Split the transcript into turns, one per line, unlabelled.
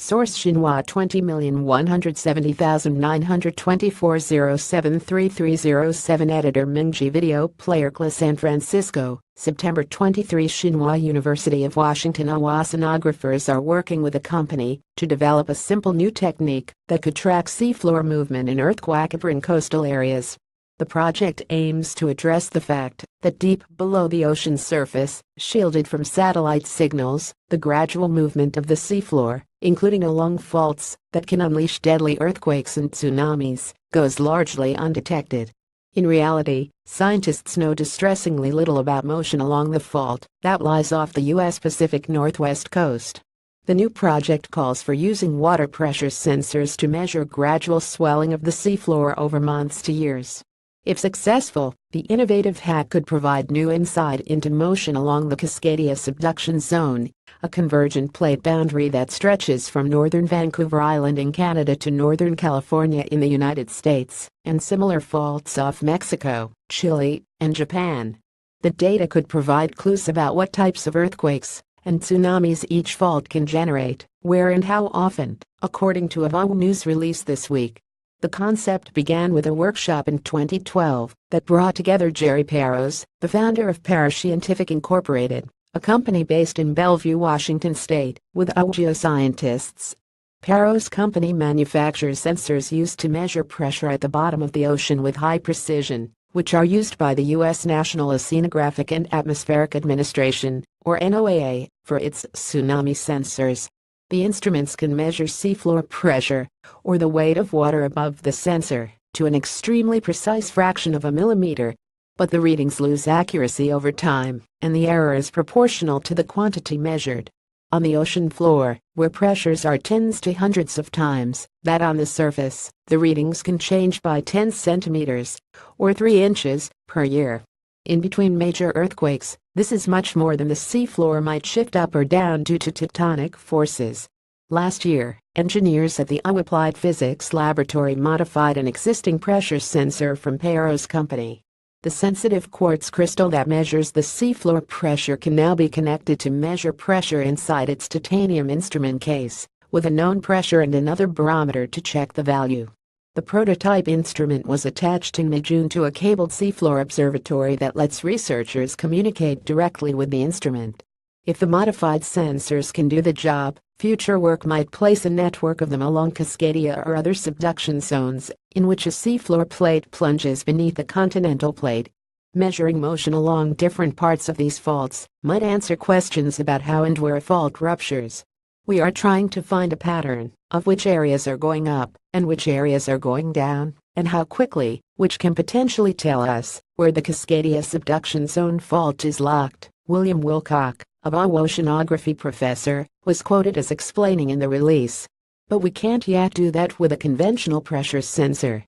Source Xinhua 20,170,924-073307 Editor Mengjie Video PlayerClose San Francisco, September 23 Xinhua University of Washington oceanographers are working with a company to develop a simple new technique that could track seafloor movement in earthquake-prone coastal areas. The project aims to address the fact that deep below the ocean's surface, shielded from satellite signals, the gradual movement of the seafloor, including along faults that can unleash deadly earthquakes and tsunamis, goes largely undetected. In reality, scientists know distressingly little about motion along the fault that lies off the U.S. Pacific Northwest coast. The new project calls for using water pressure sensors to measure gradual swelling of the seafloor over months to years. If successful, the innovative hack could provide new insight into motion along the Cascadia subduction zone, a convergent plate boundary that stretches from northern Vancouver Island in Canada to northern California in the United States, and similar faults off Mexico, Chile, and Japan. The data could provide clues about what types of earthquakes and tsunamis each fault can generate, where and how often, according to a VAU news release this week. The concept began with a workshop in 2012 that brought together Jerry Parros, the founder of Parascientific Incorporated, a company based in Bellevue, Washington State, with geoscientists. Parros' company manufactures sensors used to measure pressure at the bottom of the ocean with high precision, which are used by the U.S. National Oceanographic and Atmospheric Administration, or NOAA, for its tsunami sensors. The instruments can measure seafloor pressure, or the weight of water above the sensor, to an extremely precise fraction of a millimeter. But the readings lose accuracy over time, and the error is proportional to the quantity measured. On the ocean floor, where pressures are tens to hundreds of times that on the surface, the readings can change by 10 centimeters, or 3 inches, per year. In between major earthquakes, this is much more than the seafloor might shift up or down due to tectonic forces. Last year, engineers at the Applied Physics Laboratory modified an existing pressure sensor from Parros' company. The sensitive quartz crystal that measures the seafloor pressure can now be connected to measure pressure inside its titanium instrument case, with a known pressure and another barometer to check the value. The prototype instrument was attached in mid-June to a cabled seafloor observatory that lets researchers communicate directly with the instrument. If the modified sensors can do the job, future work might place a network of them along Cascadia or other subduction zones in which a seafloor plate plunges beneath the continental plate. Measuring motion along different parts of these faults might answer questions about how and where a fault ruptures. We are trying to find a pattern of which areas are going up and which areas are going down, and how quickly, which can potentially tell us where the Cascadia subduction zone fault is locked. William Wilcock, a oceanography professor, was quoted as explaining in the release. But we can't yet do that with a conventional pressure sensor.